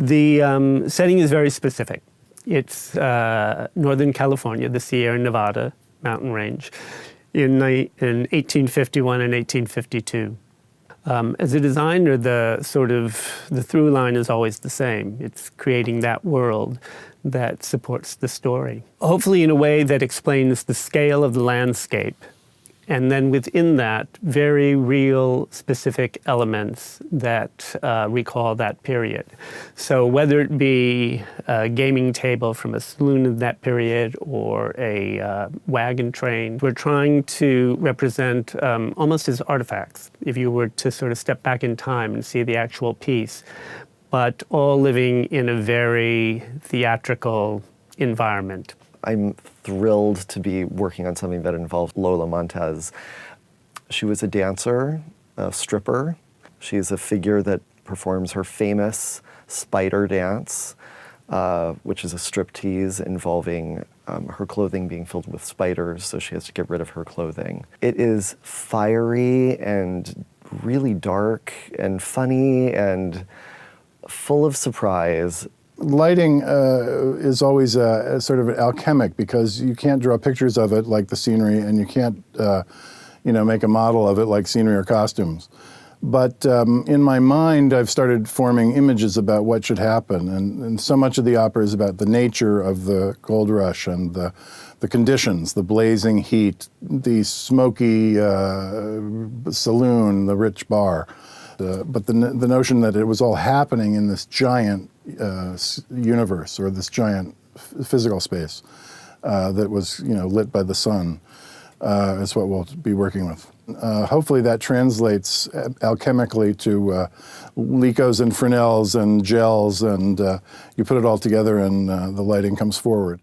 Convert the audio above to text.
The setting is very specific. It's Northern California, the Sierra Nevada mountain range, in 1851 and 1852. As a designer, the through line is always the same. It's creating that world that supports the story. Hopefully in a way that explains the scale of the landscape, and then within that, very real, specific elements that recall that period. So whether it be a gaming table from a saloon in that period or a wagon train, we're trying to represent almost as artifacts, if you were to sort of step back in time and see the actual piece, but all living in a very theatrical environment. I'm thrilled to be working on something that involved Lola Montez. She was a dancer, a stripper. She is a figure that performs her famous spider dance, which is a striptease involving her clothing being filled with spiders, so she has to get rid of her clothing. It is fiery and really dark and funny and full of surprise. Lighting is always sort of alchemic, because you can't draw pictures of it like the scenery, and you can't make a model of it like scenery or costumes. But in my mind, I've started forming images about what should happen, and so much of the opera is about the nature of the gold rush and the conditions, the blazing heat, the smoky saloon, the rich bar. But the notion that it was all happening in this giant universe, or this giant physical space that was lit by the sun, is what we'll be working with. Hopefully that translates alchemically to Licos and Fresnels and gels, and you put it all together and the lighting comes forward.